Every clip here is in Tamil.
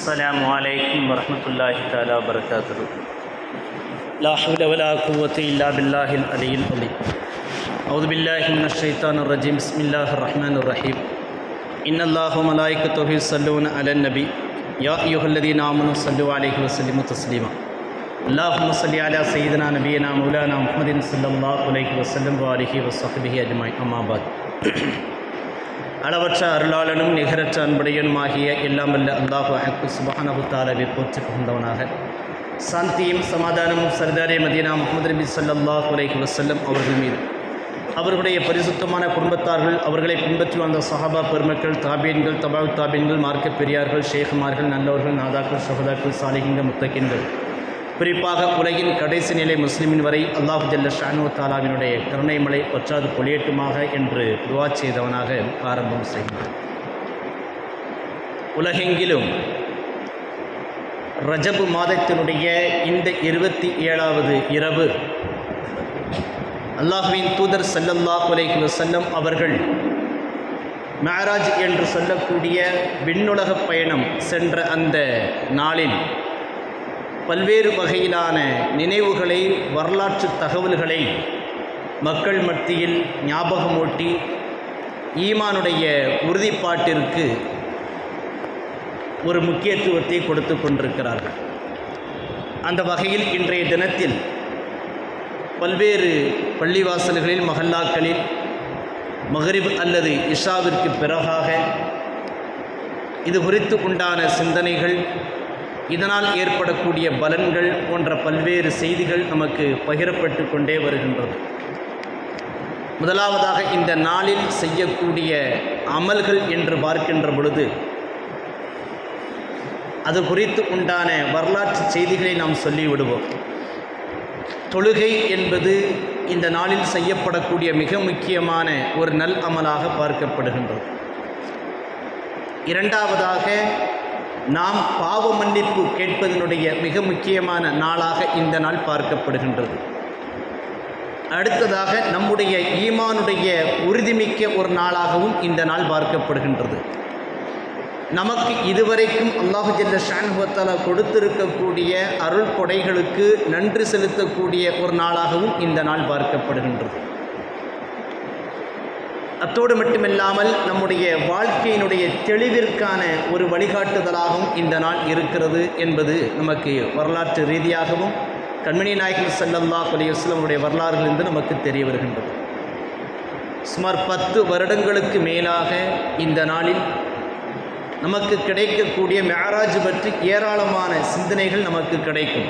السلام عليكم ورحمة الله تعالى وبركاته. لا حول ولا قوة إلا بالله العلي العظيم. أعوذ بالله من الشيطان الرجيم. بسم الله الرحمن الرحيم. إن الله وملائكته يصلون على النبي يا أيها الذين آمنوا صلوا عليه وسلموا تسليما. اللهم صل على سيدنا نبينا مولانا محمد صلى الله عليه وسلم وآله وصحبه أجمعين. أما بعد. அளவற்ற அருளாளனும் நிகரற்ற அன்புடையனுமாகிய எல்லாம் வல்ல அல்லாஹ் சுப்ஹானஹு தஆலாவை போற்றி புகழ்ந்தவனாக, சாந்தியும் சமாதானமும் சர்தாரே மதீனா முஹம்மது நபி ஸல்லல்லாஹு அலைஹி வஸல்லம் அவர்கள் மீது, அவர்களுடைய பரிசுத்தமான குடும்பத்தார்கள், அவர்களை பின்பற்றி வந்த சஹாபா பெருமக்கள், தாபீன்கள், தபாவு தாபீன்கள், மார்க்க பெரியார்கள், ஷேகுமார்கள், நல்லவர்கள், நாதாக்கள், ஷஹதாக்கள், சாலிஹீன்கள், முத்தகீன்கள், குறிப்பாக உலகின் கடைசி நிலை முஸ்லிமின் வரை அல்லாஹ் ஜல்ல ஷானு தாலாவினுடைய கருணை மலை ஒற்றாது பொழியட்டுமாக என்று துஆ செய்தவனாக ஆரம்பம் செய்கிறார். உலகெங்கிலும் ரஜபு மாதத்தினுடைய இந்த 27வது இரவு அல்லாஹ்வின் தூதர் ஸல்லல்லாஹு அலைஹி வஸல்லம் அவர்கள் மிஅராஜ் என்று சொல்லக்கூடிய விண்ணுலக பயணம் சென்ற அந்த நாளில் பல்வேறு வகையிலான நினைவுகளை, வரலாற்று தகவல்களை மக்கள் மத்தியில் ஞாபகமூட்டி ஈமானுடைய உறுதிப்பாட்டிற்கு ஒரு முக்கியத்துவத்தை கொடுத்து கொண்டிருக்கிறார்கள். அந்த வகையில் இன்றைய தினத்தில் பல்வேறு பள்ளிவாசல்களில், மஹல்லாக்களில் மக்ரிப் அல்லது இஷாவிற்கு பிறகாக இது குறித்து உண்டான சிந்தனைகள், இதனால் ஏற்படக்கூடிய பலன்கள் போன்ற பல்வேறு செய்திகள் நமக்கு பகிரப்பட்டு கொண்டே வருகின்றது. முதலாவதாக இந்த நாளில் செய்யக்கூடிய அமல்கள் என்று பார்க்கின்ற பொழுது அது குறித்து உண்டான வரலாற்று செய்திகளை நாம் சொல்லிவிடுவோம். தொழுகை என்பது இந்த நாளில் செய்யப்படக்கூடிய மிக முக்கியமான ஒரு நல் அமலாக பார்க்கப்படுகின்றது. இரண்டாவதாக நாம் பாவ மன்னிப்பு கேட்பதனுடைய மிக முக்கியமான நாளாக இந்த நாள் பார்க்கப்படுகின்றது. அடுத்ததாக நம்முடைய ஈமானுடைய உறுதிமிக்க ஒரு நாளாகவும் இந்த நாள் பார்க்கப்படுகின்றது. நமக்கு இதுவரைக்கும் அல்லாஹு ஜல்ல ஷானஹு வ தஆலா கொடுத்திருக்கக்கூடிய அருள் கொடைகளுக்கு நன்றி செலுத்தக்கூடிய ஒரு நாளாகவும் இந்த நாள் பார்க்கப்படுகின்றது. அத்தோடு மட்டுமில்லாமல் நம்முடைய வாழ்க்கையினுடைய தெளிவிற்கான ஒரு வழிகாட்டுதலாகவும் இந்த நாள் இருக்கிறது என்பது நமக்கு வரலாற்று ரீதியாகவும் கண்மணி நாயகம் ஸல்லல்லாஹு அலைஹி வஸல்லம் உடைய வரலாறுகளிலிருந்து நமக்கு தெரிய வருகின்றது. சுமார் 10 வருடங்களுக்கு மேலாக இந்த நாளில் நமக்கு கிடைக்கக்கூடிய மிஅராஜ் பற்றி ஏராளமான சிந்தனைகள் நமக்கு கிடைக்கும்.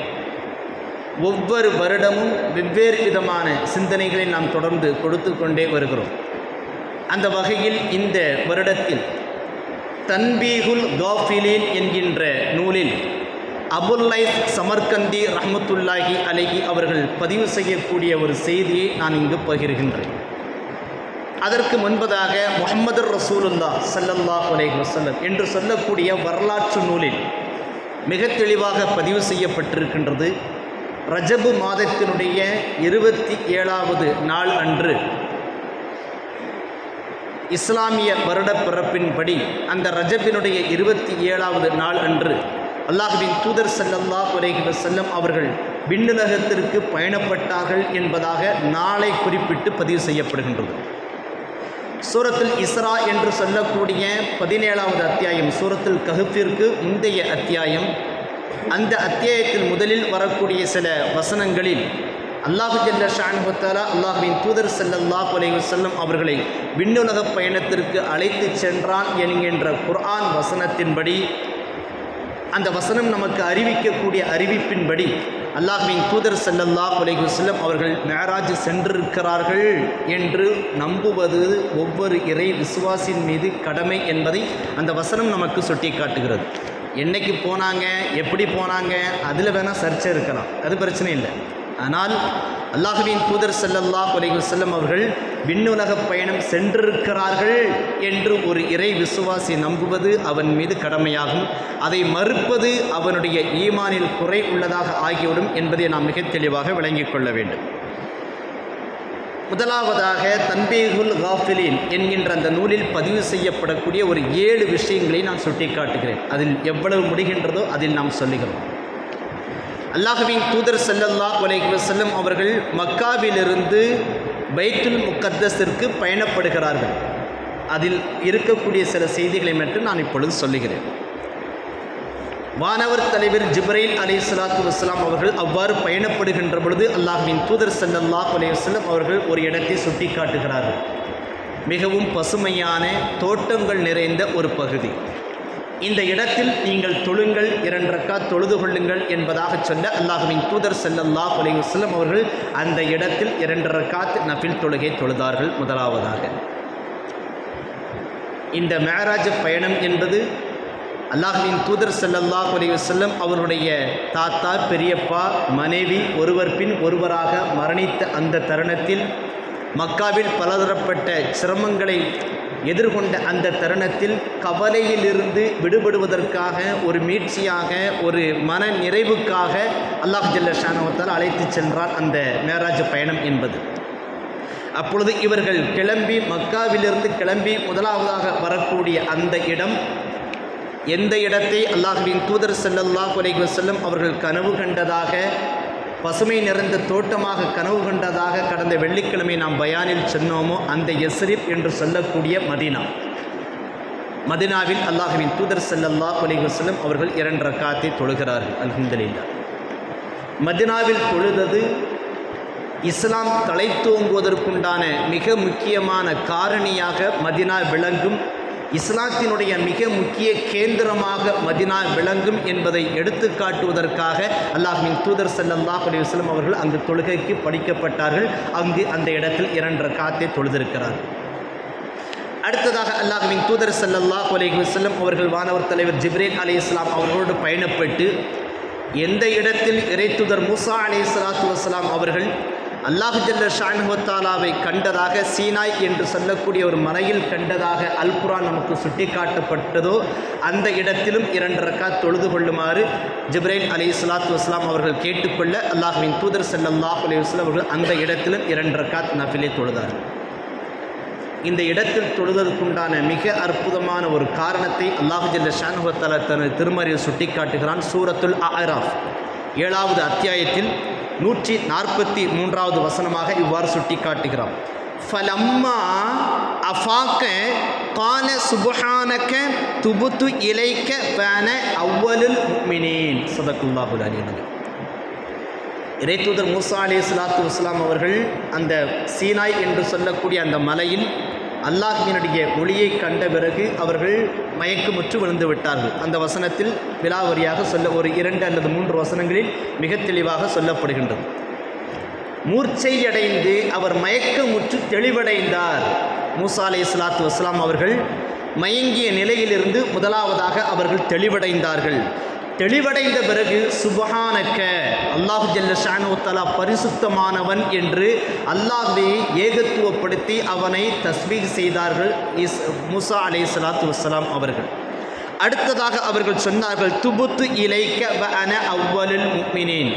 ஒவ்வொரு வருடமும் வெவ்வேறு விதமான சிந்தனைகளை நாம் தொடர்ந்து கொடுத்து கொண்டே வருகிறோம். அந்த வகையில் இந்த வருடத்தில் தன்பீகுல் காஃபிலீன் என்கின்ற நூலில் அபுல் லைஸ் சமர்கந்தி ரஹ்மத்துல்லாஹி அலைஹி அவர்கள் பதிவு செய்யக்கூடிய ஒரு செய்தியை நான் இங்கு பகிர்கின்றேன். அதற்கு முன்பதாக முஹம்மது ரசூலுல்லாஹ் ஸல்லல்லாஹு அலைஹி வஸல்லம் என்று சொல்லக்கூடிய வரலாற்று நூலில் மிக தெளிவாக பதிவு செய்யப்பட்டிருக்கின்றது. ரஜபு மாதத்தினுடைய 27வது நாள் அன்று இஸ்லாமிய வருட பிறப்பின்படி அந்த ரஜபினுடைய 27வது நாள் அன்று அல்லாஹ்வின் தூதர் ஸல்லல்லாஹு அலைஹி வஸல்லம் அவர்கள் விண்ணுலகத்திற்கு பயணப்பட்டார்கள் என்பதாக நாளை குறிப்பிட்டு பதிவு செய்யப்படுகின்றது. சூரத்துல் இஸ்ரா என்று சொல்லக்கூடிய 17வது அத்தியாயம், சூரத்துல் கஹ்ஃபிற்கு முந்தைய அத்தியாயம். அந்த அத்தியாயத்தில் முதலில் வரக்கூடிய சில வசனங்களில் அல்லாஹு ஜல்ல ஷானஹு வ தஆலா அல்லாஹ்வின் தூதர் ஸல்லல்லாஹு அலைஹி வஸல்லம் அவர்களை விண்ணுலக பயணத்திற்கு அழைத்து சென்றான் என்கின்ற குர்ஆன் வசனத்தின்படி, அந்த வசனம் நமக்கு அறிவிக்கக்கூடிய அறிவிப்பின்படி அல்லாஹ்வின் தூதர் ஸல்லல்லாஹு அலைஹி வஸல்லம் அவர்கள் மிஅராஜ் சென்றிருக்கிறார்கள் என்று நம்புவது ஒவ்வொரு இறை விசுவாசின் மீது கடமை என்பதை அந்த வசனம் நமக்கு சுட்டி காட்டுகிறது. என்னைக்கு போனாங்க, எப்படி போனாங்க, அதில் வேணால் சர்ச்சை இருக்கலாம், அது பிரச்சனை இல்லை. ஆனால் அல்லாஹ்வின் தூதர் ஸல்லல்லாஹு அலைஹி வஸல்லம் அவர்கள் விண்ணுலக பயணம் சென்றிருக்கிறார்கள் என்று ஒரு இறை விசுவாசி நம்புவது அவன் மீது கடமையாகும். அதை மறுப்பது அவனுடைய ஈமானில் குறை உள்ளதாக ஆகிவிடும் என்பதை நாம் மிக தெளிவாக விளங்கிக் கொள்ள வேண்டும். முதலாவதாக தன்பீகுல் காஃபிலின் என்கின்ற அந்த நூலில் பதிவு செய்யப்படக்கூடிய ஒரு 7 விஷயங்களை நான் சுட்டிக்காட்டுகிறேன். அதில் எவ்வளவு முடிகின்றதோ அதில் நாம் சொல்லுகிறோம். அல்லாஹ்வின் தூதர் ஸல்லல்லாஹு அலைஹி வஸல்லம் அவர்கள் மக்காவிலிருந்து பைத்துல் முகத்தஸிற்கு பயணப்படுகிறார்கள். அதில் இருக்கக்கூடிய சில செய்திகளை மட்டும் நான் இப்பொழுது சொல்லுகிறேன். வானவர் தலைவர் ஜிப்ரீல் அலைஹிஸ்ஸலாத்து வஸ்ஸலாம் அவர்கள் அவ்வாறு பயணப்படுகின்ற பொழுது அல்லாஹ்வின் தூதர் ஸல்லல்லாஹு அலைஹி வஸல்லம் அவர்கள் ஒரு இடத்தை சுட்டி காட்டுகிறார்கள். மிகவும் பசுமையான தோட்டங்கள் நிறைந்த ஒரு பகுதி. இந்த இடத்தில் நீங்கள் தொழுங்கள், 2 ரக்காத் தொழுது கொள்ளுங்கள் என்பதாக சொல்ல அல்லாஹ்வின் தூதர் ஸல்லல்லாஹு அலைஹி வஸல்லம் அவர்கள் அந்த இடத்தில் 2 ரக்காத் நஃபில் தொழுகை தொழுதார்கள். முதலாவதாக இந்த மேராஜ் பயணம் என்பது அல்லாஹ்வின் தூதர் ஸல்லல்லாஹு அலைஹி வஸல்லம் அவருடைய தாத்தா, பெரியப்பா, மனைவி ஒருவர் பின் ஒருவராக மரணித்த அந்த தருணத்தில் மக்காவில் பலதரப்பட்ட சிரமங்களை எதிர்கொண்ட அந்த தருணத்தில் கவலையிலிருந்து விடுபடுவதற்காக, ஒரு மீட்சியாக, ஒரு மன நிறைவுக்காக அல்லாஹ் ஜல்ல ஷானஹு தஆலா அழைத்து சென்றார் அந்த மேராஜ் பயணம் என்பது. அப்பொழுது இவர்கள் கிளம்பி மக்காவிலிருந்து கிளம்பி முதலாவதாக வரக்கூடிய அந்த இடம் எந்த இடத்தை அல்லாஹ்வின் தூதர் ஸல்லல்லாஹு அலைஹி வஸல்லம் அவர்கள் கனவு கண்டதாக, பசுமை நிறைந்த தோட்டமாக கனவு கண்டதாக கடந்த வெள்ளிக்கிழமை நாம் பயானில் சொன்னோமோ அந்த யஸ்ரிப் என்று சொல்லக்கூடிய மதீனா. மதீனாவில் அல்லாஹ்வின் தூதர் ஸல்லல்லாஹு அலைஹி வஸல்லம் அவர்கள் 2 ரக்காத்தை தொழுகிறார்கள். அல்ஹம்துலில்லாஹ். மதீனாவில் தொழுதது இஸ்லாம் தலைத்தோங்குவதற்குண்டான மிக முக்கியமான காரணியாக மதீனா விளங்கும். இஸ்லாத்தினுடைய மிக முக்கிய கேந்திரமாக மதீனா விளங்கும் என்பதை எடுத்து காட்டுவதற்காக அல்லாஹ்வின் தூதர் ஸல்லல்லாஹு அலைஹி வஸல்லம் அவர்கள் அங்கு தொழுகைக்கு படிக்கப்பட்டார்கள். அங்கு அந்த இடத்தில் 2 ரக்காத்தை தொழுதிருக்கிறார்கள். அடுத்ததாக அல்லாஹ்வின் தூதர் ஸல்லல்லாஹு அலைஹி வஸல்லம் அவர்கள் வானவர் தலைவர் ஜிப்ரீல் அலைஹிஸ்ஸலாம் அவர்களோடு பயணப்பட்டு எந்த இடத்தில் இறைத்தூதர் மூசா அலைஹிஸ்ஸலாத்து வஸ்ஸலாம் அவர்கள் அல்லாஹ் ஜல்ல ஷானஹு தஆலாவை கண்டதாக, சீனாய் என்று சொல்லக்கூடிய ஒரு மலையில் கண்டதாக அல் குர்ஆன் நமக்கு சுட்டி காட்டப்பட்டதோ அந்த இடத்திலும் 2 ரக்காத் தொழுது கொள்ளுமாறு ஜிப்ரீல் அலைஹிஸ்ஸலாத்து வஸ்ஸலாம் அவர்கள் கேட்டுக்கொள்ள அல்லாஹ்வின் தூதர் ஸல்லல்லாஹு அலைஹி வஸல்லம் அவர்கள் அந்த இடத்திலும் 2 ரக்காத் நஃபிலை தொழுதார்கள். இந்த இடத்தில் தொழுவதற்குண்டான மிக அற்புதமான ஒரு காரணத்தை அல்லாஹ் ஜல்ல ஷானஹு தஆலா தனது திருமறையில் சுட்டி காட்டுகிறான். சூரத்துல் அஅராஃப் 7வது அத்தியாயத்தில் 143வது வசனமாக இவ்வாறு சுட்டி காட்டுகிறான். ஃபலம்மா அஃபாக கால சுப்ஹானக துபுத்து இலைக்க வஅன அவ்வலுல் முஃமினீன். ஸதகல்லாஹுல் அலீம். இறைத்தூதர் மூசா அலைஹிஸ்ஸலாத்து வஸ்ஸலாம் அவர்கள் அந்த சீனாய் என்று சொல்லக்கூடிய அந்த மலையில் அல்லாஹ்வினுடைய ஒளியை கண்ட பிறகு அவர்கள் மயக்கமுற்று விழுந்து விட்டார்கள். அந்த வசனத்தில் விலாவரியாக சொல்ல ஒரு 2 அல்லது 3 வசனங்களில் மிக தெளிவாக சொல்லப்படுகின்றது. மூர்ச்சையடைந்து அவர் மயக்கமுற்று தெளிவடைந்தார். மூசா அலைஹிஸ்ஸலாத்து வஸ்ஸலாம் அவர்கள் மயங்கிய நிலையிலிருந்து முதலாவதாக அவர்கள் தெளிவடைந்தார்கள். தெளிவடைந்த பிறகு சுப்ஹானக, அல்லாஹ் ஜல்ல ஷானஹு தஆலா பரிசுத்தமானவன் என்று அல்லாஹ்வை ஏகத்துவப்படுத்தி அவனை தஸ்பீஹ் செய்தார்கள் மூசா அலைஹிஸ்ஸலாத்து வஸ்ஸலாம் அவர்கள். அடுத்ததாக அவர்கள் சொன்னார்கள், துபுத்து இலைக்க வஅன அவ்வலுல் முஃமினீன்.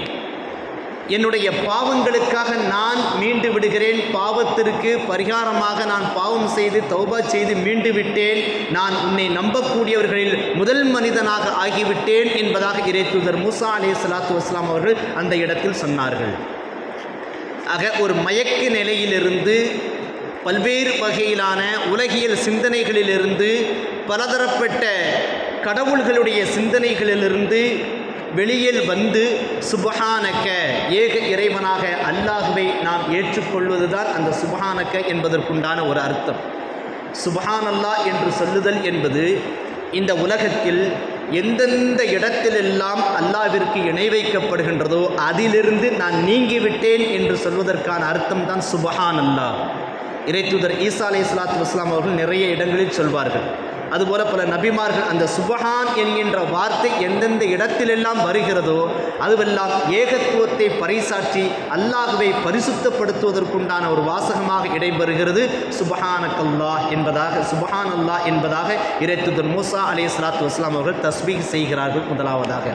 என்னுடைய பாவங்களுக்காக நான் மீண்டு விடுகிறேன், பாவத்திற்கு பரிகாரமாக நான் பாவம் செய்து தௌபா செய்து மீண்டு விட்டேன், நான் உன்னை நம்பக்கூடியவர்களில் முதல் மனிதனாக ஆகிவிட்டேன் என்பதாக இறைத்தூதர் மூசா அலைஹிஸ்ஸலாத்து வஸ்ஸலாம் அவர்கள் அந்த இடத்தில் சொன்னார்கள். ஆக ஒரு மயக்க நிலையிலிருந்து, பல்வேறு வகையிலான உலகியல் சிந்தனைகளிலிருந்து, பலதரப்பட்ட கடவுள்களுடைய சிந்தனைகளிலிருந்து வெளியில் வந்து சுப்ஹானக, ஏக இறைவனாக அல்லாஹ்வை நாம் ஏற்றுக்கொள்வதுதான் அந்த சுப்ஹானக என்பதற்குண்டான ஒரு அர்த்தம். சுப்ஹானல்லாஹ் என்று சொல்லுதல் என்பது இந்த உலகத்தில் எந்தெந்த இடத்திலெல்லாம் அல்லாஹ்விற்கு இணை வைக்கப்படுகின்றதோ அதிலிருந்து நான் நீங்கிவிட்டேன் என்று சொல்வதற்கான அர்த்தம் தான் சுப்ஹானல்லாஹ். இறைத்தூதர் ஈசா அலைஹிஸ்ஸலாத்து வஸ்ஸலாம் அவர்கள் நிறைய இடங்களில் சொல்வார்கள். அதுபோல பல நபிமார்கள் அந்த சுப்ஹான் என்கின்ற வார்த்தை எந்தெந்த இடத்திலெல்லாம் வருகிறதோ அதுவெல்லாம் ஏகத்துவத்தை பறைசாற்றி அல்லாஹ்வை பரிசுத்தப்படுத்துவதற்குண்டான ஒரு வாசகமாக இடம்பெறுகிறது. சுப்ஹானக்கல்லாஹ் என்பதாக, சுப்ஹானல்லாஹ் என்பதாக இறைத்தூதர் மூசா அலைஹிஸ்ஸலாத்து வஸ்ஸலாம் அவர்கள் தஸ்பீஹ் செய்கிறார்கள் முதலாவதாக.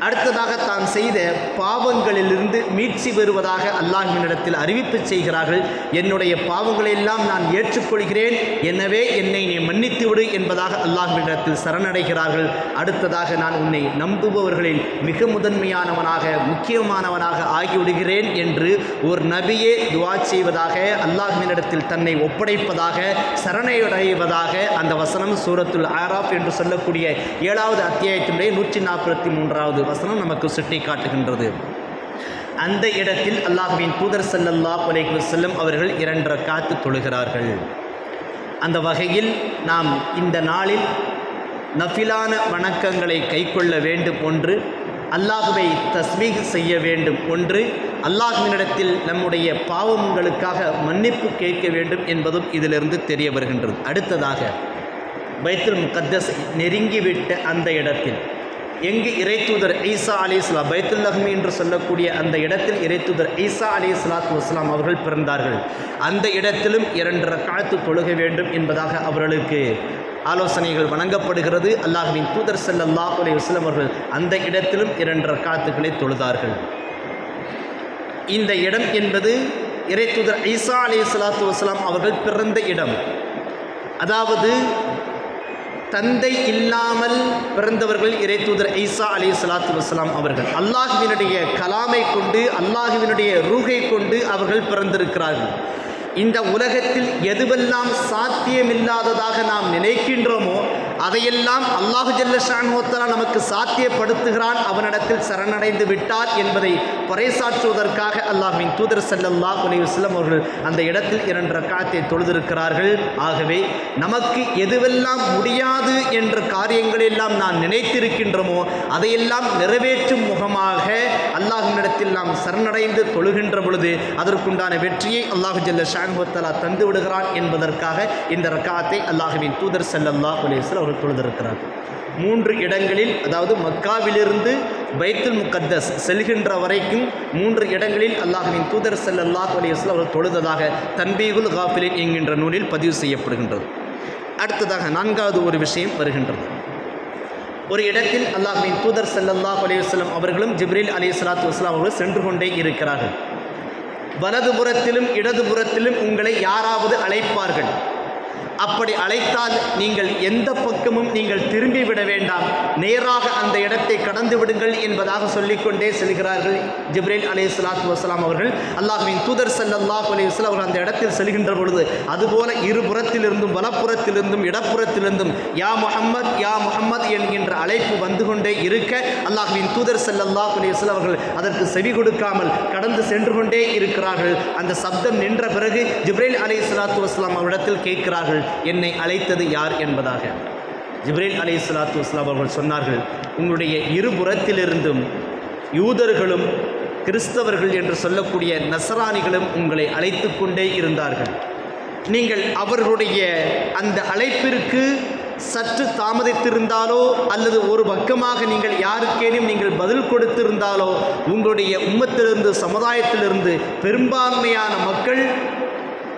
அடுத்ததாக தான் செய்த பாவங்களிலிருந்து மீட்சி பெறுவதாக அல்லாஹ்வினிடத்தில் அறிவிப்பு செய்கிறார்கள். என்னுடைய பாவங்களெல்லாம் நான் ஏற்றுக்கொள்கிறேன், எனவே என்னை நீ மன்னித்து விடு என்பதாக அல்லாஹ்வினிடத்தில் சரணடைகிறார்கள். அடுத்ததாக நான் உன்னை நம்புபவர்களில் மிக முதன்மையானவனாக முக்கியமானவனாக ஆகிவிடுகிறேன் என்று ஒரு நபியே துஆ செய்வதாக, அல்லாஹ்வினிடத்தில் தன்னை ஒப்படைப்பதாக, சரணடைவதாக அந்த வசனம் சூரத்துல் ஆராஃப் என்று சொல்லக்கூடிய 7வது அத்தியாயத்தினுடைய 143வது வசனம் நமக்கு சுட்டி காட்டுகின்றது. அந்த இடத்தில் அல்லாஹ்வின் தூதர் ஸல்லல்லாஹு அலைஹி வஸல்லம் அவர்கள் 2 ரக்காத் தொழுகிறார்கள். அந்த வகையில் நாம் இந்த நாளில் நஃபிலான வணக்கங்களை கைக்கொள்ள வேண்டும். ஒன்று, அல்லாஹுவை தஸ்பீஹ் செய்ய வேண்டும். ஒன்று, அல்லாஹ்வினிடத்தில் நம்முடைய பாவங்களுக்காக மன்னிப்பு கேட்க வேண்டும் என்பதும் இதிலிருந்து தெரிய வருகின்றது. அடுத்ததாக பைத்துல் முகத்தஸ் நெருங்கிவிட்ட அந்த இடத்தில் எங்கு இறைத்தூதர் ஈசா அலைஹிஸ்ஸலாம், பைத்துல் லஹ்மி என்று சொல்லக்கூடிய அந்த இடத்தில் இறைத்தூதர் ஈசா அலைஹிஸ்ஸலாத்து வஸ்ஸலாம் அவர்கள் பிறந்தார்கள். அந்த இடத்திலும் 2 ரக்காத்து தொழுக வேண்டும் என்பதாக அவர்களுக்கு ஆலோசனைகள் வழங்கப்படுகிறது. அல்லாஹ்வின் தூதர் ஸல்லல்லாஹு அலைஹி வஸல்லம் அவர்கள் அந்த இடத்திலும் 2 ரக்காத்துகளை தொழுதார்கள். இந்த இடம் என்பது இறைத்தூதர் ஈசா அலைஹிஸ்ஸலாத்து வஸ்ஸலாம் அவர்கள் பிறந்த இடம். அதாவது தந்தை இல்லாமல் பிறந்தவர்கள் இறைத்தூதர் ஈசா அலைஹிஸ்ஸலாத்து வஸ்ஸலாம் அவர்கள். அல்லாஹ்வினுடைய கலாமை கொண்டு, அல்லாஹ்வினுடைய ரூஹை கொண்டு அவர்கள் பிறந்திருக்கிறார்கள். இந்த உலகத்தில் எதுவெல்லாம் சாத்தியமில்லாததாக நாம் நினைக்கின்றோமோ அதையெல்லாம் அல்லாஹு ஜல்ல ஷானஹு வ தஆலா நமக்கு சாத்தியப்படுத்துகிறான், அவனிடத்தில் சரணடைந்து விட்டார் என்பதை பறைசாற்றுவதற்காக அல்லாஹ்வின் தூதர் ஸல்லல்லாஹு அலைஹி வஸல்லம் அவர்கள் அந்த இடத்தில் 2 ரக்காத்தை தொழுதிருக்கிறார்கள். ஆகவே நமக்கு எதுவெல்லாம் முடியாது என்ற காரியங்களெல்லாம் நாம் நினைத்திருக்கின்றோமோ அதையெல்லாம் நிறைவேற்றும் முகமாக அல்லாஹ்வினிடத்தில் நாம் சரணடைந்து தொழுகின்ற பொழுது அதற்குண்டான வெற்றியை அல்லாஹு ஜல்ல ஷானஹு வ தஆலா தந்து விடுகிறான் என்பதற்காக இந்த ரக்காத்தை அல்லாஹ்வின் தூதர் ஸல்லல்லாஹு அலைஹி வஸல்லம் அவர்கள் தொழுதிருக்கிறார். 3 இடங்களில், அதாவது மக்காவிலிருந்து பைத்துல் முகத்தஸ் செல்கின்ற வரைக்கும் 3 இடங்களில் அல்லாஹ்வின் தூதர் ஸல்லல்லாஹு அலைஹி வஸல்லம் அவர்கள் தொழுததாக தன்பீகுல் காஃபிலின் என்கின்ற நூலில் பதிவு செய்யப்படுகின்றது. அடுத்ததாக 4வது ஒரு விஷயம் வருகின்றது. ஒரு இடத்தில் அல்லாஹ்வின் தூதர் ஸல்லல்லாஹு அலைஹி வஸல்லம் அவர்களும் ஜிப்ரீல் அலைஹிஸ்ஸலாத்து வஸ்ஸலாம் அவர்கள் சென்று கொண்டே இருக்கிறார்கள். வலதுபுறத்திலும் இடதுபுறத்திலும் உங்களை யாராவது அழைப்பார்கள். அப்படி அழைத்தால் நீங்கள் எந்த பக்கமும் நீங்கள் திரும்பிவிட வேண்டாம், நேராக அந்த இடத்தை கடந்து விடுங்கள் என்பதாக சொல்லிக்கொண்டே செல்கிறார்கள் ஜிப்ரீல் அலைஹிஸ்ஸலாத்து வஸ்ஸலாம் அவர்கள். அல்லாஹ்வின் தூதர் ஸல்லல்லாஹு அலைஹி வஸல்லம் அவர்கள் அந்த இடத்தில் செல்கின்ற பொழுது அதுபோல இருபுறத்திலிருந்தும் வலப்புறத்திலிருந்தும் இடப்புறத்திலிருந்தும் யா முஹம்மத் யா முஹம்மத் என்கின்ற அழைப்பு வந்து கொண்டே இருக்க அல்லாஹ்வின் தூதர் ஸல்லல்லாஹு அலைஹி வஸல்லம் அவர்கள் அதற்கு செவி கொடுக்காமல் கடந்து சென்று கொண்டே இருக்கிறார்கள். அந்த சப்தம் நின்ற பிறகு ஜிப்ரீல் அலைஹிஸ்ஸலாத்து வஸ்ஸலாம் அவரிடத்தில் கேட்கிறார்கள், என்னை அழைத்தது யார் என்பதாக. ஜிப்ரீல் அலைஹிஸ்ஸலாத்து வஸ்ஸலாம் அவர்கள் சொன்னார்கள், உங்களுடைய இருபுறத்திலிருந்தும் யூதர்களும் கிறிஸ்தவர்கள் என்று சொல்லக்கூடிய நசரானிகளும் உங்களை அழைத்து கொண்டே இருந்தார்கள். நீங்கள் அவர்களுடைய அந்த அழைப்பிற்கு சற்று தாமதித்திருந்தாலோ அல்லது ஒரு பக்கமாக நீங்கள் யாருக்கேனும் நீங்கள் பதில் கொடுத்திருந்தாலோ உங்களுடைய உம்மத்திலிருந்து, சமுதாயத்திலிருந்து பெரும்பான்மையான மக்கள்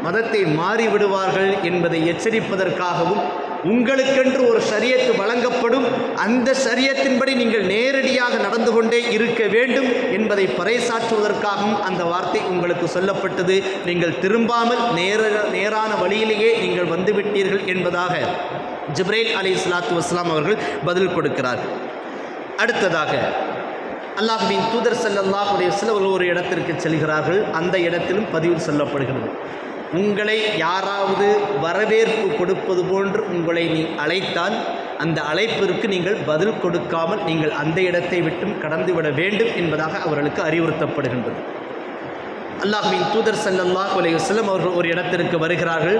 மதத்தை மாறிவிடுவார்கள் என்பதை எச்சரிப்பதற்காகவும், உங்களுக்கென்று ஒரு ஷரியத்து வழங்கப்படும், அந்த ஷரியத்தின்படி நீங்கள் நேரடியாக நடந்து கொண்டே இருக்க வேண்டும் என்பதை பறைசாற்றுவதற்காகவும் அந்த வார்த்தை உங்களுக்கு சொல்லப்பட்டது. நீங்கள் திரும்பாமல் நேரான வழியிலேயே நீங்கள் வந்துவிட்டீர்கள் என்பதாக ஜிப்ரீல் அலைஹிஸ்ஸலாத்து வஸ்ஸலாம் அவர்கள் பதில் கொடுக்கிறார்கள். அடுத்ததாக அல்லாஹ்வின் தூதர் ஸல்லல்லாஹு அலைஹி வஸல்லம் அவர்கள் ஒரு இடத்திற்கு செல்கிறார்கள். அந்த இடத்திலும் பதிவு சொல்லப்படுகிறது, உங்களை யாராவது வரவேற்பு கொடுப்பது போன்று உங்களை நீ அழைத்தால் அந்த அழைப்பிற்கு நீங்கள் பதில் கொடுக்காமல் நீங்கள் அந்த இடத்தை விட்டும் கடந்துவிட வேண்டும் என்பதாக அவர்களுக்கு அறிவுறுத்தப்படுகின்றது. அல்லாஹ்வின் தூதர் ஸல்லல்லாஹு அலைஹி வஸல்லம் அவர்கள் ஒரு இடத்திற்கு வருகிறார்கள்.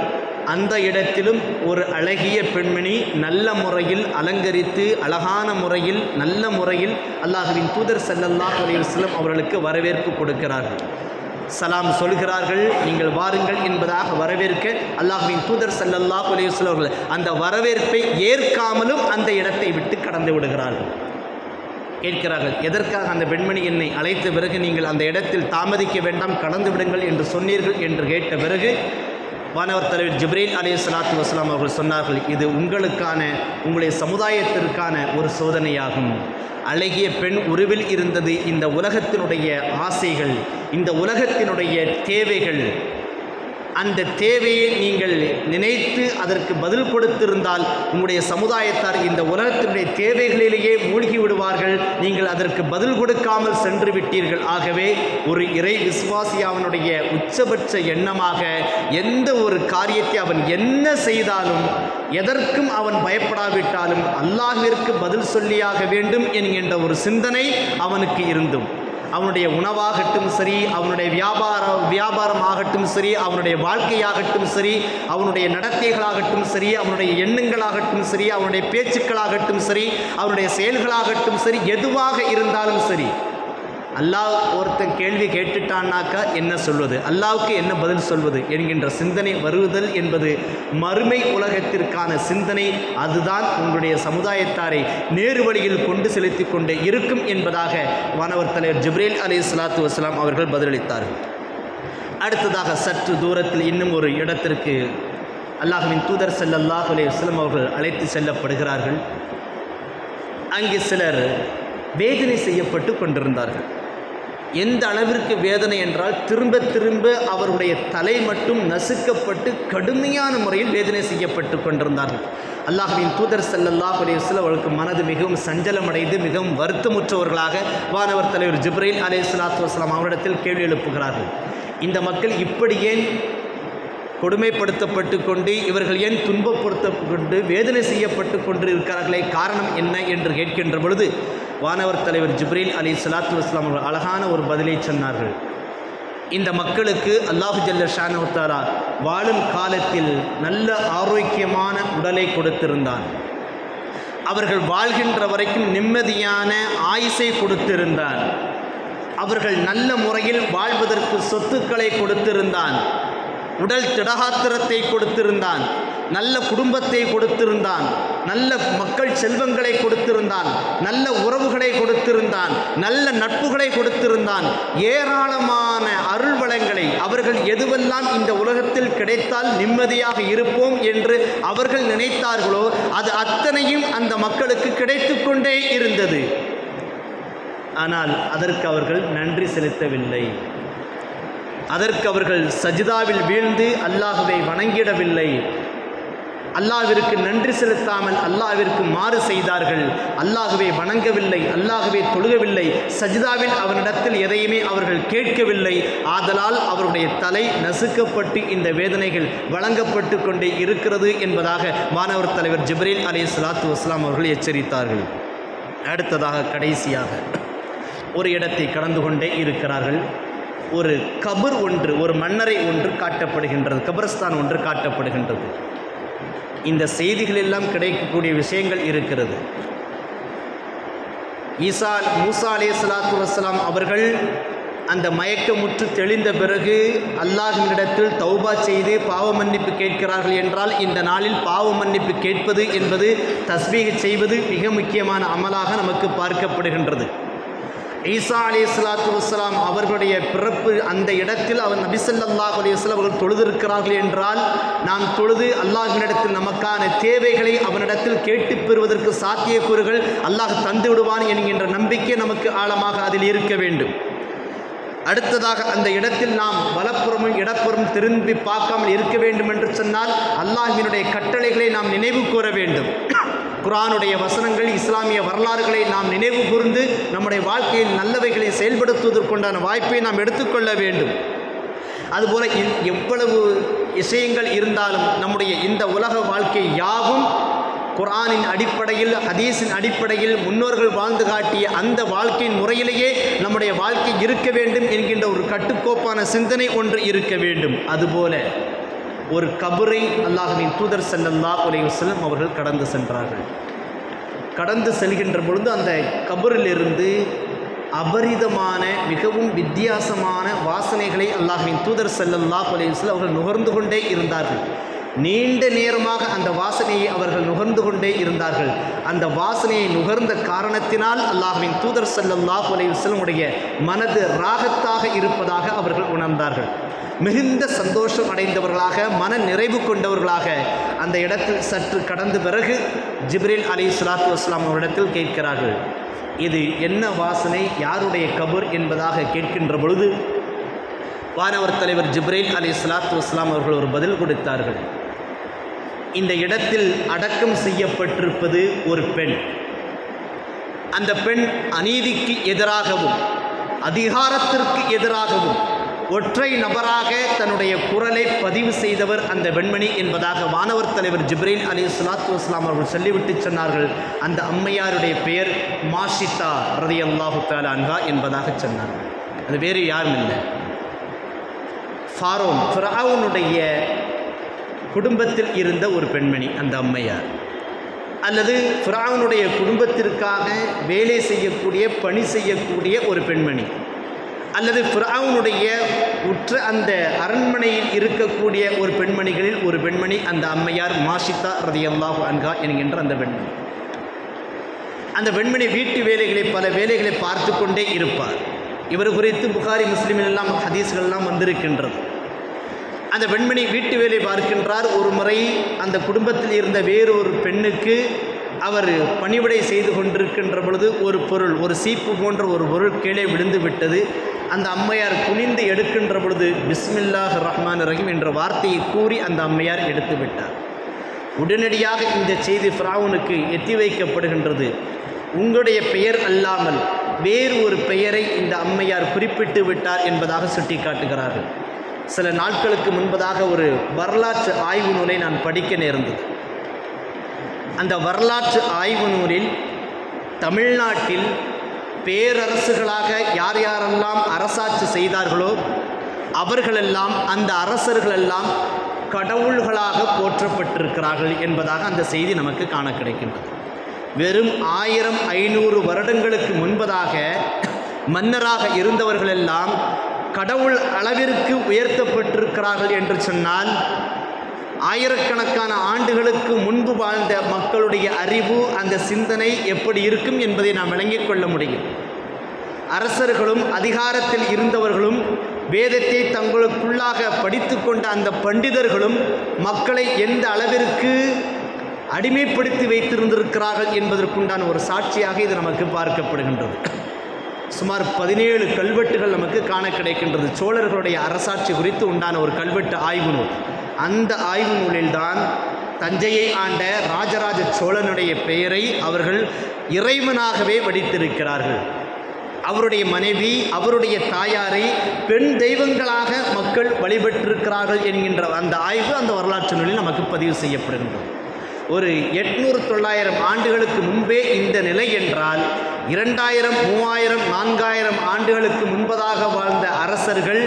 அந்த இடத்திலும் ஒரு அழகிய பெண்மணி நல்ல முறையில் அலங்கரித்து, அழகான முறையில், நல்ல முறையில் அல்லாஹ்வின் தூதர் ஸல்லல்லாஹு அலைஹி வஸல்லம் அவர்களுக்கு வரவேற்பு கொடுக்கிறார்கள். சலாம் சொல்கிறார்கள், நீங்கள் வாருங்கள் என்பதாக வரவேற்க அல்லாஹ்வின் தூதர் ஸல்லல்லாஹு அலைஹி வஸல்லம் அவர்கள் அந்த வரவேற்பை ஏற்காமலும் அந்த இடத்தை விட்டு கடந்து விடுகிறார்கள். கேட்கிறார்கள், எதற்காக அந்த பெண்மணி என்னை அழைத்த பிறகு நீங்கள் அந்த இடத்தில் தாமதிக்க வேண்டாம், கடந்து விடுங்கள் என்று சொன்னீர்கள் என்று கேட்ட பிறகு வானவர் தலைவர் ஜிப்ரீல் அலைஹிஸ்ஸலாத்து வஸ்ஸலாம் அவர்கள் சொன்னார்கள், இது உங்களுடைய சமுதாயத்திற்கான ஒரு சோதனையாகும். அழகிய பெண் உருவில் இருந்தது இந்த உலகத்தினுடைய ஆசைகள், இந்த உலகத்தினுடைய தேவைகள். அந்த தேவையை நீங்கள் நினைத்து அதற்கு பதில் கொடுத்திருந்தால் உங்களுடைய சமுதாயத்தார் இந்த உலகத்தினுடைய தேவைகளிலேயே மூழ்கி விடுவார்கள். நீங்கள் அதற்கு பதில் கொடுக்காமல் சென்று விட்டீர்கள். ஆகவே ஒரு இறை விசுவாசி அவனுடைய உச்சபட்ச எண்ணமாக எந்த ஒரு காரியத்தை அவன் என்ன செய்தாலும், எதற்கும் அவன் பயப்படாவிட்டாலும் அல்லாஹ்விற்கு பதில் சொல்லியாக வேண்டும் என்கின்ற ஒரு சிந்தனை அவனுக்கு இருந்தும், அவனுடைய உணவாகட்டும் சரி, அவனுடைய வியாபாரம் ஆகட்டும் சரி, அவனுடைய வாழ்க்கையாகட்டும் சரி, அவனுடைய நடத்தைகளாகட்டும் சரி, அவனுடைய எண்ணங்களாகட்டும் சரி, அவனுடைய பேச்சுக்களாகட்டும் சரி, அவனுடைய செயல்களாகட்டும் சரி, எதுவாக இருந்தாலும் சரி, அல்லாஹ் ஒருத்தன் கேள்வி கேட்டுட்டான்னாக்கா என்ன சொல்வது, அல்லாஹ்வுக்கு என்ன பதில் சொல்வது என்கின்ற சிந்தனை வருதல் என்பது மறுமை உலகத்திற்கான சிந்தனை. அதுதான் உங்களுடைய சமுதாயத்தாரை நேரு வழியில் கொண்டு செலுத்தி கொண்டே இருக்கும் என்பதாக வானவர் தலைவர் ஜிப்ரீல் அலைஹிஸ்ஸலாத்து வஸ்ஸலாம் அவர்கள் பதிலளித்தார்கள். அடுத்ததாக சற்று தூரத்தில் இன்னும் ஒரு இடத்திற்கு அல்லாஹ்வின் தூதர் ஸல்லல்லாஹு அலைஹி வஸல்லம் அவர்கள் அழைத்து செல்லப்படுகிறார்கள். அங்கே சிலர் வேதனை செய்யப்பட்டு கொண்டிருந்தார்கள். எந்த அளவிற்கு வேதனை என்றால், திரும்ப திரும்ப அவருடைய தலை மட்டும் நசுக்கப்பட்டு கடுமையான முறையில் வேதனை செய்யப்பட்டு கொண்டிருந்தார்கள். அல்லாஹ்வின் தூதர் ஸல்லல்லாஹு அலைஹி வஸல்லம் அவர்களுக்கு மனது மிகவும் சஞ்சலமடைந்து மிகவும் வருத்தமுற்றவர்களாக வானவர் தலைவர் ஜிப்ரீல் அலைஹிஸ்ஸலாத்து வஸ்ஸலாம் அவரிடத்தில் கேள்வி எழுப்புகிறார்கள். இந்த மக்கள் இப்படி ஏன் கொடுமைப்படுத்தப்பட்டு கொண்டு, இவர்கள் ஏன் துன்பப்படுத்தப்பட்டு வேதனை செய்யப்பட்டு கொண்டு இருக்கிறார்களே, காரணம் என்ன என்று கேட்கின்ற பொழுது வானவர் தலைவர் ஜிப்ரீல் அலைஹிஸ்ஸலாத்து வஸ்ஸலாம் அவர்கள் அழகான ஒரு பதிலை சொன்னார்கள். இந்த மக்களுக்கு அல்லாஹு ஜல்ல ஷானஹு தஆலா வாழும் காலத்தில் நல்ல ஆரோக்கியமான உடலை கொடுத்திருந்தான். அவர்கள் வாழ்கின்ற வரைக்கும் நிம்மதியான ஆயுசை கொடுத்திருந்தான். அவர்கள் நல்ல முறையில் வாழ்வதற்கு சொத்துக்களை கொடுத்திருந்தான். உடல் திடகாத்திரத்தை கொடுத்திருந்தான். நல்ல குடும்பத்தை கொடுத்திருந்தான். நல்ல மக்கள் செல்வங்களை கொடுத்திருந்தான். நல்ல உறவுகளை கொடுத்திருந்தான். நல்ல நட்புகளை கொடுத்திருந்தான். ஏராளமான அருள் வளங்களை அவர்கள் எதுவெல்லாம் இந்த உலகத்தில் கிடைத்தால் நிம்மதியாக இருப்போம் என்று அவர்கள் நினைத்தார்களோ அது அத்தனையும் அந்த மக்களுக்கு கிடைத்து கொண்டே இருந்தது. ஆனால் அதற்கு அவர்கள் நன்றி செலுத்தவில்லை. அதற்கு அவர்கள் சஜிதாவில் வீழ்ந்து அல்லாஹ்வை வணங்கிடவில்லை. அல்லாஹ்விற்கு நன்றி செலுத்தாமல் அல்லாஹ்விற்கு மாறு செய்தார்கள். அல்லாஹ்வை வணங்கவில்லை, அல்லாஹ்வை தொழுகவில்லை, சஜிதாவில் அவனிடத்தில் எதையுமே அவர்கள் கேட்கவில்லை. ஆதலால் அவருடைய தலை நசுக்கப்பட்டு இந்த வேதனைகள் வழங்கப்பட்டு கொண்டே இருக்கிறது என்பதாக வானவர் தலைவர் ஜிப்ரீல் அலைஹிஸ்ஸலாத்து வஸ்ஸலாம் அவர்கள் எச்சரித்தார்கள். அடுத்ததாக கடைசியாக ஒரு இடத்தை கடந்து கொண்டே இருக்கிறார்கள். ஒரு கபர் ஒன்று, ஒரு மன்னரை ஒன்று காட்டப்படுகின்றது, கபரஸ்தான் ஒன்று காட்டப்படுகின்றது. இந்த செய்திகள் எல்லாம் கிடைக்கக்கூடிய விஷயங்கள் இருக்கிறது. மூசா அலைஹிஸ்ஸலாத்து வஸ்ஸலாம் அவர்கள் அந்த மயக்கமுற்று தெளிந்த பிறகு அல்லாஹ்வினிடத்தில் தௌபா செய்து பாவ மன்னிப்பு கேட்கிறார்கள் என்றால், இந்த நாளில் பாவ மன்னிப்பு கேட்பது என்பது, தஸ்பீஹ் செய்வது மிக முக்கியமான அமலாக நமக்கு பார்க்கப்படுகின்றது. ஈசா அலைஹிஸ்ஸலாத்து வஸ்ஸலாம் அவர்களுடைய பிறப்பு அந்த இடத்தில் அவர் நபி ஸல்லல்லாஹு அலைஹி வஸல்லம் அவர்கள் தொழுதிருக்கிறார்கள் என்றால், நாம் தொழுது அல்லாஹ்வினிடத்தில் நமக்கான தேவைகளை அவனிடத்தில் கேட்டு பெறுவதற்கு சாத்தியக்கூறுகள் அல்லாஹ் தந்து விடுவான் என்கின்ற நம்பிக்கை நமக்கு ஆழமாக அதில் இருக்க வேண்டும். அடுத்ததாக அந்த இடத்தில் நாம் வலப்புறமும் இடப்புறம் திரும்பி பார்க்காமல் இருக்க வேண்டும் என்று சொன்னால், அல்லாஹ்வினுடைய கட்டளைகளை நாம் நினைவு கூற வேண்டும். குர்ஆனுடைய வசனங்கள், இஸ்லாமிய வரலாறுகளை நாம் நினைவு கூர்ந்து நம்முடைய வாழ்க்கையில் நல்லவைகளை செயல்படுத்துவதற்குண்டான வாய்ப்பை நாம் எடுத்துக்கொள்ள வேண்டும். அதுபோல எவ்வளவு விஷயங்கள் இருந்தாலும் நம்முடைய இந்த உலக வாழ்க்கை யாவும் குர்ஆனின் அடிப்படையில், ஹதீஸின் அடிப்படையில் முன்னோர்கள் வாழ்ந்து காட்டிய அந்த வாழ்க்கையின் முறையிலேயே நம்முடைய வாழ்க்கை இருக்க வேண்டும் என்கின்ற ஒரு கட்டுக்கோப்பான சிந்தனை ஒன்று இருக்க வேண்டும். அதுபோல ஒரு கபரை அல்லாஹ்வின் தூதர் ஸல்லல்லாஹு அலைஹி வஸல்லம் அவர்கள் கடந்து சென்றார்கள். கடந்து செல்கின்ற பொழுது அந்த கபரிலிருந்து அபரிதமான மிகவும் வித்தியாசமான வாசனைகளை அல்லாஹ்வின் தூதர் ஸல்லல்லாஹு அலைஹி வஸல்லம் அவர்கள் நுகர்ந்து கொண்டே இருந்தார்கள். நீண்ட நேரமாக அந்த வாசனையை அவர்கள் நுகர்ந்து கொண்டே இருந்தார்கள். அந்த வாசனையை நுகர்ந்த காரணத்தினால் அல்லாஹ்வின் தூதர் ஸல்லல்லாஹு அலைஹி வஸல்லம் உடைய மனது ராகத்தாக இருப்பதாக அவர்கள் உணர்ந்தார்கள். மிகுந்த சந்தோஷம் அடைந்தவர்களாக, மன நிறைவு கொண்டவர்களாக அந்த இடத்தில் சற்று கடந்த பிறகு ஜிப்ரீல் அலைஹிஸ்ஸலாத்து வஸ்ஸலாம் அவரிடத்தில் கேட்கிறார்கள், இது என்ன வாசனை, யாருடைய கபர் என்பதாக கேட்கின்ற பொழுது வானவர் தலைவர் ஜிப்ரீல் அலைஹிஸ்ஸலாத்து வஸ்ஸலாம் அவர்கள் ஒரு பதில் கொடுத்தார்கள். இந்த இடத்தில் அடக்கம் செய்யப்பட்டிருப்பது ஒரு பெண். அந்த பெண் அநீதிக்கு எதிராகவும் அதிகாரத்திற்கு எதிராகவும் ஒற்றை நபராக தன்னுடைய குரலை பதிவு செய்தவர் அந்த பெண்மணி என்பதாக வானவர் தலைவர் ஜிப்ரீல் அலைஹிஸ்ஸலாத்து வஸ்ஸலாம் அவர்கள் சொல்லிவிட்டு சொன்னார்கள். அந்த அம்மையாருடைய பெயர் மாஷிதா ரலியல்லாஹு தஆலா அன்ஹா என்பதாக சொன்னார்கள். அது வேறு யாரும் இல்லை, ஃபிரௌனுடைய குடும்பத்தில் இருந்த ஒரு பெண்மணி அந்த அம்மையார், அல்லது ஃபிரௌனுடைய குடும்பத்திற்காக வேலை செய்யக்கூடிய, பணி செய்யக்கூடிய ஒரு பெண்மணி, அல்லது ஃபிரௌனுடைய உற்ற அந்த அரண்மனையில் இருக்கக்கூடிய ஒரு பெண்மணிகளில் ஒரு பெண்மணி அந்த அம்மையார் மாஷிதா ரலியல்லாஹு அன்ஹா என்கின்ற அந்த பெண்மணி. அந்த பெண்மணி வீட்டு வேலைகளை, பல வேலைகளை பார்த்து கொண்டே இருப்பார். இவர் குறித்து புகாரி முஸ்லிமில் எல்லாம் ஹதீஸ்கள்லாம் வந்திருக்கின்றது. அந்த பெண்மணி வீட்டு வேலை பார்க்கின்றார். ஒரு முறை அந்த குடும்பத்தில் இருந்த வேறொரு பெண்ணுக்கு அவர் பணிவிடை செய்து கொண்டிருக்கின்ற பொழுது ஒரு பொருள், ஒரு சீப்பு போன்ற ஒரு பொருள் கீழே விழுந்து விட்டது. அந்த அம்மையார் குனிந்து எடுக்கின்ற பொழுது பிஸ்மில்லாஹிர் ரஹ்மானிர் ரஹீம் என்ற வார்த்தையை கூறி அந்த அம்மையார் எடுத்து விட்டார். உடனடியாக இந்த செய்தி ஃபிரௌனுக்கு எத்தி வைக்கப்படுகின்றது. உங்களுடைய பெயர் அல்லாமல் வேறு ஒரு பெயரை இந்த அம்மையார் குறிப்பிட்டு விட்டார் என்பதாக சுட்டி காட்டுகிறார்கள். சில நாட்களுக்கு முன்பதாக ஒரு வரலாற்று ஆய்வு நூலை நான் படிக்க நேர்ந்தது. அந்த வரலாற்று ஆய்வு நூலில் தமிழ்நாட்டில் பேரரசுகளாக யார் யாரெல்லாம் அரசாட்சி செய்தார்களோ அவர்களெல்லாம், அந்த அரசர்களெல்லாம் கடவுள்களாக போற்றப்பட்டிருக்கிறார்கள் என்பதாக அந்த செய்தி நமக்கு காண கிடைக்கின்றது. வெறும் 1500 வருடங்களுக்கு முன்பதாக மன்னராக இருந்தவர்களெல்லாம் கடவுள் அளவிற்கு உயர்த்தப்பட்டிருக்கிறார்கள் என்று சொன்னால், ஆயிரக்கணக்கான ஆண்டுகளுக்கு முன்பு வாழ்ந்த மக்களுடைய அறிவு, அந்த சிந்தனை எப்படி இருக்கும் என்பதை நாம் விளங்கிக் கொள்ள முடியும். அரசர்களும் அதிகாரத்தில் இருந்தவர்களும் வேதத்தை தங்களுக்குள்ளாக படித்து கொண்ட அந்த பண்டிதர்களும் மக்களை எந்த அளவிற்கு அடிமைப்படுத்தி வைத்திருந்திருக்கிறார்கள் என்பதற்குண்டான ஒரு சாட்சியாக இது நமக்கு பார்க்கப்படுகின்றது. சுமார் 17 கல்வெட்டுகள் நமக்கு காண கிடைக்கின்றது. சோழர்களுடைய அரசாட்சி குறித்து உண்டான ஒரு கல்வெட்டு ஆய்வு நூல். அந்த ஆய்வு நூலில்தான் தஞ்சையை ஆண்ட ராஜராஜ சோழனுடைய பெயரை அவர்கள் இறைவனாகவே வடித்திருக்கிறார்கள். அவருடைய மனைவி, அவருடைய தாயாரை பெண் தெய்வங்களாக மக்கள் வழிபட்டிருக்கிறார்கள் என்கின்ற அந்த ஆய்வு அந்த வரலாற்று நூலில் நமக்கு பதிவு செய்யப்படுகின்றது. ஒரு 800-900 ஆண்டுகளுக்கு முன்பே இந்த நிலை என்றால், 2000, 3000, 4000 ஆண்டுகளுக்கு முன்பதாக வாழ்ந்த அரசர்கள்,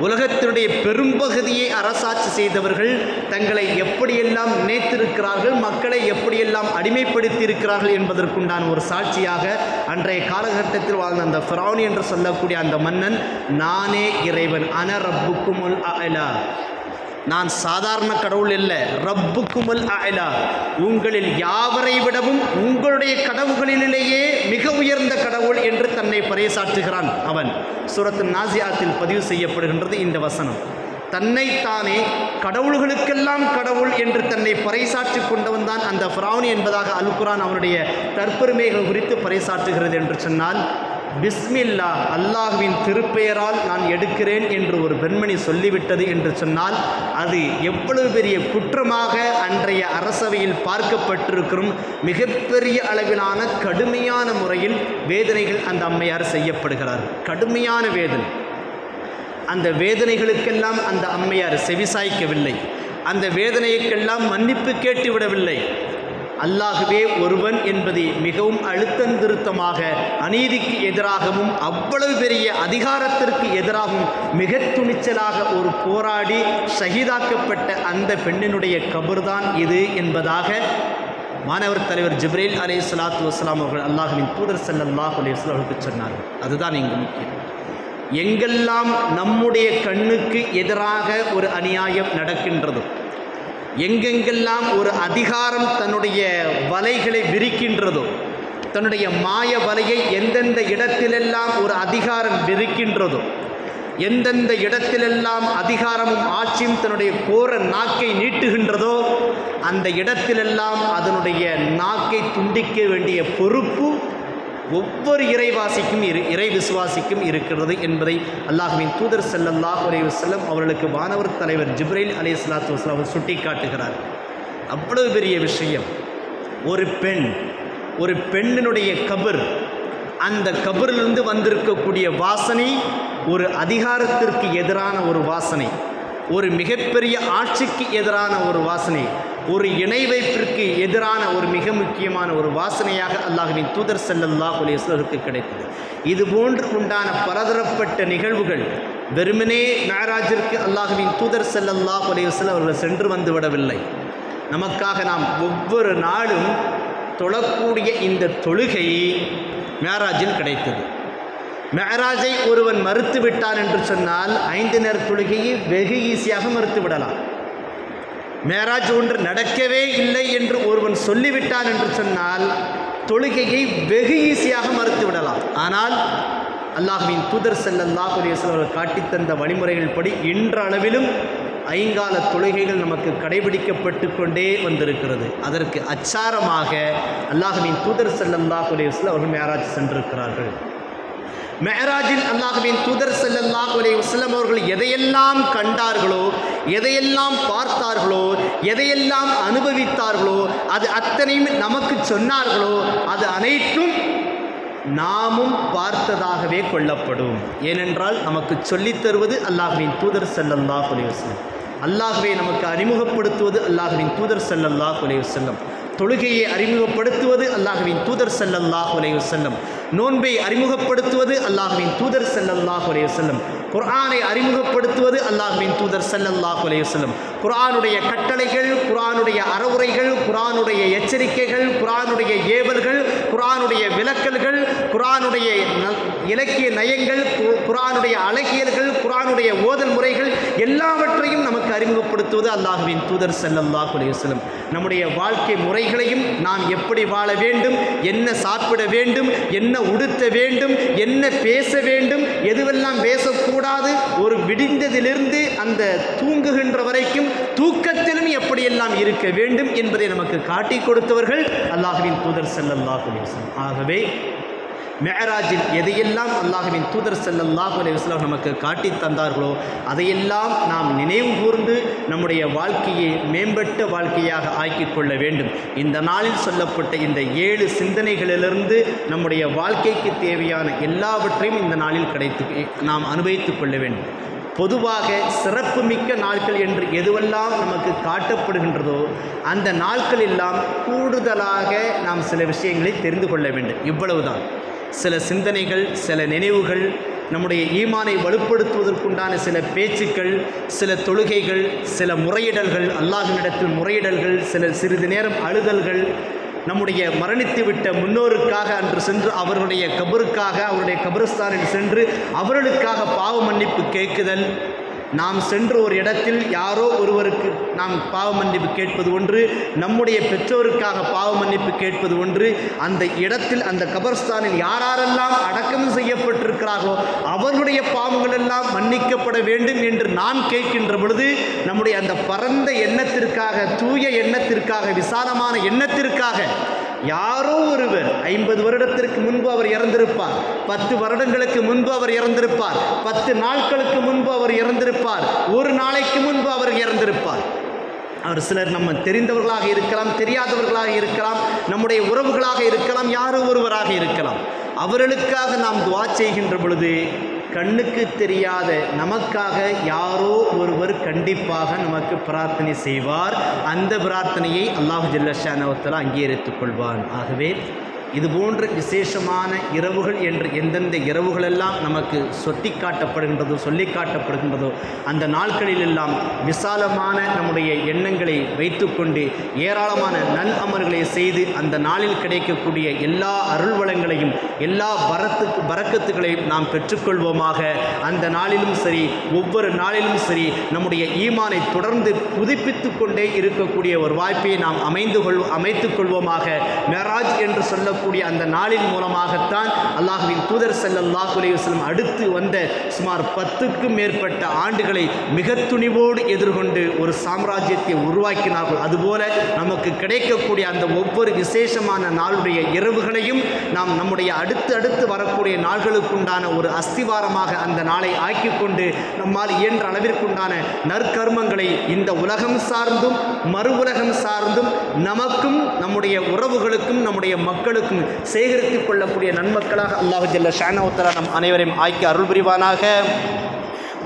உலகத்தினுடைய பெரும்பகுதியை அரசாட்சி செய்தவர்கள் தங்களை எப்படியெல்லாம் நினைத்திருக்கிறார்கள், மக்களை எப்படியெல்லாம் அடிமைப்படுத்தி இருக்கிறார்கள் என்பதற்குண்டான ஒரு சாட்சியாக அன்றைய காலகட்டத்தில் வாழ்ந்த அந்த ஃபிரௌன் என்று சொல்லக்கூடிய அந்த மன்னன், நானே இறைவன், அன ரப்புக்குமுல் அஅலா, நான் சாதாரண கடவுள் இல்லை, ரப்புக்குமுல் அஅலா, உங்களில் யாவரை விடவும் உங்களுடைய கடவுள்களிலேயே மிக உயர்ந்த கடவுள் என்று தன்னை பறைசாற்றுகிறான் அவன். சூரத்து நாசியாத்தில் பதிவு செய்யப்படுகின்றது இந்த வசனம். தன்னைத்தானே கடவுள்களுக்கெல்லாம் கடவுள் என்று தன்னை பறைசாற்றி கொண்டவன் தான் அந்த ஃபிரௌன் என்பதாக அல் குர்ஆன் அவனுடைய தற்பெருமைகள் குறித்து பறைசாற்றுகிறது என்று சொன்னால், பிஸ்மில்லா, அல்லாஹ்வின் திருப்பெயரால் நான் எடுக்கிறேன் என்று ஒரு பெண்மணி சொல்லிவிட்டது என்று சொன்னால் அது எவ்வளவு பெரிய குற்றமாக அன்றைய அரசவையில் பார்க்கப்பட்டிருக்கும். மிகப்பெரிய அளவிலான கடுமையான முறையில் வேதனைகள் அந்த அம்மையார் செய்யப்படுகிறார்கள். கடுமையான வேதனை. அந்த வேதனைகளுக்கெல்லாம் அந்த அம்மையார் செவிசாய்க்கவில்லை. அந்த வேதனைக்கெல்லாம் மன்னிப்பு கேட்டுவிடவில்லை. அல்லாஹுவே ஒருவன் என்பதை மிகவும் அழுத்தந்திருத்தமாக, அநீதிக்கு எதிராகவும் அவ்வளவு பெரிய அதிகாரத்திற்கு எதிராகவும் மிக துணிச்சலாக ஒரு போராடி ஷஹீதாக்கப்பட்ட அந்த பெண்ணினுடைய கபர்தான் இது என்பதாக மாணவர் தலைவர் ஜிப்ரீல் அலைஹிஸ்ஸலாத்து வஸ்ஸலாம் அவர்கள் அல்லாஹ்வின் தூதர் ஸல்லல்லாஹு அலைஹி வஸல்லம் அவர்களுக்கு சொன்னார்கள். அதுதான் இங்கு முக்கியம். எங்கெல்லாம் நம்முடைய கண்ணுக்கு எதிராக ஒரு அநியாயம் நடக்கின்றதோ, எங்கெங்கெல்லாம் ஒரு அதிகாரம் தன்னுடைய வலைகளை விரிக்கின்றதோ, தன்னுடைய மாய வலையை எந்தெந்த இடத்திலெல்லாம் ஒரு அதிகாரம் விரிக்கின்றதோ, எந்தெந்த இடத்திலெல்லாம் அதிகாரமும் ஆட்சியும் தன்னுடைய கோர நாக்கை நீட்டுகின்றதோ, அந்த இடத்திலெல்லாம் அதனுடைய நாக்கை துண்டிக்க வேண்டிய பொறுப்பு ஒவ்வொரு இறை விசுவாசிக்கும் இருக்கிறது என்பதை அல்லாஹ்வின் தூதர் ஸல்லல்லாஹு அலைஹி வஸல்லம் அவர்களுக்கு வானவர் தலைவர் ஜிப்ரீல் அலைஹிஸ்ஸலாத்து வஸலாம் அவர் சுட்டி காட்டுகிறார். அவ்வளவு பெரிய விஷயம். ஒரு பெண்ணினுடைய கபர், அந்த கபரிலிருந்து வந்திருக்கக்கூடிய வாசனை ஒரு அதிகாரத்திற்கு எதிரான ஒரு வாசனை, ஒரு மிகப்பெரிய ஆட்சிக்கு எதிரான ஒரு வாசனை, ஒரு இணை வைப்பிற்கு எதிரான ஒரு மிக முக்கியமான ஒரு வாசனையாக அல்லாஹ்வின் தூதர் ஸல்லல்லாஹு அலைஹி வஸல்லம் கிடைத்தது. இதுபோன்று உண்டான பலதரப்பட்ட நிகழ்வுகள் வெறுமனே மேராஜிற்கு அல்லாஹ்வின் தூதர் ஸல்லல்லாஹு அலைஹி வஸல்லம் அவர்கள் சென்று வந்து விடவில்லை. நமக்காக நாம் ஒவ்வொரு நாளும் தொழக்கூடிய இந்த தொழுகை மேராஜில் கிடைத்தது. மேராஜை ஒருவன் மறுத்து விட்டான் என்று சொன்னால் 5 நேர தொழுகையை வெகு ஈஸியாக மறுத்து விடலாம். மேராஜ் ஒன்று நடக்கவே இல்லை என்று ஒருவன் சொல்லிவிட்டான் என்று சொன்னால் தொழுகையை வெகு ஈஸியாக மறுத்து விடலாம். ஆனால் அல்லாஹ்வின் தூதர் ஸல்லல்லாஹு அலைஹி வஸல்லம் அவர்கள் காட்டித்தந்த வழிமுறைகள் படி இன்றளவிலும் 5 கால தொழுகைகள் நமக்கு கடைபிடிக்கப்பட்டு கொண்டே வந்திருக்கிறது. அதற்கு அச்சாரமாக அல்லாஹ்வின் தூதர் ஸல்லல்லாஹு அலைஹி வஸல்லம் அவர்கள் மேராஜ் சென்றிருக்கிறார்கள். மேராஜில் அல்லாஹ்வின் தூதர் ஸல்லல்லாஹு அலைஹி வஸல்லம் அவர்கள் எதையெல்லாம் கண்டார்களோ, எதையெல்லாம் பார்த்தார்களோ, எதையெல்லாம் அனுபவித்தார்களோ, அது அத்தனையும் நமக்கு சொன்னார்களோ, அது அனைத்தும் நாமும் பார்த்ததாகவே கொள்ளப்படும். ஏனென்றால் நமக்கு சொல்லித் தருவது அல்லாஹ்வின் தூதர் ஸல்லல்லாஹு அலைஹி வஸல்லம். அல்லாஹ்வை நமக்கு அறிமுகப்படுத்துவது அல்லாஹ்வின் தூதர் ஸல்லல்லாஹு அலைஹி வஸல்லம். தொழுகையை அறிமுகப்படுத்துவது அல்லாஹ்வின் தூதர் ஸல்லல்லாஹு அலைஹி வஸல்லம். நோன்பை அறிமுகப்படுத்துவது அல்லாஹ்வின் தூதர் ஸல்லல்லாஹு அலைஹி வஸல்லம். குர்ஆனை அறிமுகப்படுத்துவது அல்லாஹ்வின் தூதர் ஸல்லல்லாஹு அலைஹி வஸல்லம். குர்ஆனுடைய கட்டளைகள், குர்ஆனுடைய அறவுரைகள், குர்ஆனுடைய எச்சரிக்கைகள், குர்ஆனுடைய ஏவல்கள், குர்ஆனுடைய விலக்கல்கள், குர்ஆனுடைய இலக்கிய நயங்கள், குர்ஆனுடைய அழகியல்கள், குர்ஆனுடைய ஓதல் முறைகள் எல்லாவற்றையும் நமக்கு அறிமுகப்படுத்துவது அல்லாஹ்வின் தூதர் ஸல்லல்லாஹு அலைஹி வஸல்லம். நம்முடைய வாழ்க்கை முறைகளையும் நாம் எப்படி வாழ வேண்டும், என்ன சாப்பிட வேண்டும், என்ன உடுத்த வேண்டும், என்ன பேச வேண்டும், எதுவெல்லாம் பேசக்கூடாது, ஒரு விடிந்ததிலிருந்து அந்த தூங்குகின்ற வரைக்கும் தூக்கத்திலும் எப்படியெல்லாம் இருக்க வேண்டும் என்பதை நமக்கு காட்டிக் கொடுத்தவர்கள் அல்லாஹ்வின் தூதர் ஸல்லல்லாஹு அலைஹி வஸல்லம். ஆகவே மேராஜில் எதையெல்லாம் அல்லாஹ்வின் தூதர் ஸல்லல்லாஹு அலைஹி வஸல்லம் நமக்கு காட்டி தந்தார்களோ அதையெல்லாம் நாம் நினைவு கூர்ந்து நம்முடைய வாழ்க்கையை மேம்பட்ட வாழ்க்கையாக ஆக்கிக் கொள்ள வேண்டும். இந்த நாளில் சொல்லப்பட்ட இந்த 7 சிந்தனைகளிலிருந்து நம்முடைய வாழ்க்கைக்கு தேவையான எல்லாவற்றையும் இந்த நாளில் நாம் அனுபவித்துக் கொள்ள வேண்டும். பொதுவாக சிறப்புமிக்க நாட்கள் என்று எதுவெல்லாம் நமக்கு காட்டப்படுகின்றதோ அந்த நாட்கள் எல்லாம் கூடுதலாக நாம் சில விஷயங்களை தெரிந்து கொள்ள வேண்டும். இவ்வளவுதான். சில சிந்தனைகள், சில நினைவுகள், நம்முடைய ஈமானை வலுப்படுத்துவதற்குண்டான சில பேச்சுக்கள், சில தொழுகைகள், சில முறையிடல்கள், அல்லாஹ்வினிடத்தில் முறையிடல்கள், சிறிது நேரம் அழுதல்கள், நம்முடைய மரணித்துவிட்ட முன்னோருக்காக அன்று சென்று அவர்களுடைய கபருக்காக, அவருடைய கபருஸ்தானில் சென்று அவர்களுக்காக பாவ மன்னிப்பு கேட்குதல். நாம் சென்று ஒரு இடத்தில் யாரோ ஒருவருக்கு நாம் பாவ மன்னிப்பு கேட்பது ஒன்று, நம்முடைய பெற்றோருக்காக பாவ மன்னிப்பு கேட்பது ஒன்று. அந்த இடத்தில் அந்த கபர்ஸ்தானில் யாரெல்லாம் அடக்கம் செய்யப்பட்டிருக்கிறார்களோ அவர்களுடைய பாவங்கள் எல்லாம் மன்னிக்கப்பட வேண்டும் என்று நாம் கேட்கின்ற பொழுது நம்முடைய அந்த பரந்த எண்ணத்திற்காக, தூய எண்ணத்திற்காக, விசாலமான எண்ணத்திற்காக யாரோ ஒருவர் 50 வருடத்திற்கு முன்பு அவர் இறந்திருப்பார், 10 வருடங்களுக்கு முன்பு அவர் இறந்திருப்பார், 10 நாட்களுக்கு முன்பு அவர் இறந்திருப்பார், ஒரு நாளைக்கு முன்பு அவர் இறந்திருப்பார். அவர் சிலர் நம்ம தெரிந்தவர்களாக இருக்கலாம், தெரியாதவர்களாக இருக்கலாம், நம்முடைய உறவுகளாக இருக்கலாம், யாரோ ஒருவராக இருக்கலாம். அவர்களுக்காக நாம் துஆ செய்கின்ற பொழுது கண்ணுக்கு தெரியாத நமக்காக யாரோ ஒருவர் கண்டிப்பாக நமக்கு பிரார்த்தனை செய்வார். அந்த பிரார்த்தனையை அல்லாஹ் ஜல்ல ஷானஹு வ தஆலா அங்கீகரித்துக் கொள்வான். ஆகவே இதுபோன்ற விசேஷமான இரவுகள் என்று எந்தெந்த இரவுகளெல்லாம் நமக்கு சொல்லி காட்டப்படுகின்றதோ அந்த நாட்களிலெல்லாம் விசாலமான நம்முடைய எண்ணங்களை வைத்துக்கொண்டு ஏராளமான நல் அமல்களை செய்து அந்த நாளில் கிடைக்கக்கூடிய எல்லா அருள் வளங்களையும் எல்லா பரக்கத்துகளையும் நாம் பெற்றுக்கொள்வோமாக. அந்த நாளிலும் சரி, ஒவ்வொரு நாளிலும் சரி, நம்முடைய ஈமானை தொடர்ந்து புதுப்பித்து கொண்டே இருக்கக்கூடிய ஒரு வாய்ப்பை நாம் அமைத்துக் கொள்வோமாக. மேராஜ் என்று சொல்லக்கூடிய அந்த நாளின் மூலமாகத்தான் அல்லாஹ்வின் தூதர் ஸல்லல்லாஹு அலைஹி வஸல்லம் அடுத்து வந்த சுமார் 10க்கும் மேற்பட்ட ஆண்டுகளை மிக துணிவோடு எதிர்கொண்டு ஒரு சாம்ராஜ்யத்தை உருவாக்கினார்கள். அதுபோல நமக்கு கிடைக்கக்கூடிய அந்த ஒவ்வொரு விசேஷமான நாளுடைய இரவுகளையும் நாம் நம்முடைய அடுத்து வரக்கூடிய நாள்களுக்குண்டான ஒரு அஸ்திவாரமாக அந்த நாளை ஆக்கிக்கொண்டு நம்மால் இயன்ற அளவிற்குண்டான நற்கர்மங்களை இந்த உலகம் சார்ந்தும் மறு உலகம் சார்ந்தும் நமக்கும் நம்முடைய உறவுகளுக்கும் நம்முடைய மக்களுக்கும் சேகரித்துக் கொள்ளக்கூடிய நன்மக்களாக அல்லாஹ் ஜல்ல ஷானஹு வ தஆலா நம் அனைவரையும் ஆக்கி அருள் புரிவானாக.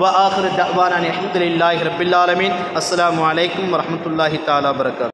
வ ஆகிரு தஅவானா அல்ஹம்துலில்லாஹி ரப்பில் ஆலமீன். அஸ்ஸலாமு அலைக்கும் வரஹ்மத்துல்லாஹி தஆலா வபரகாத்துஹு.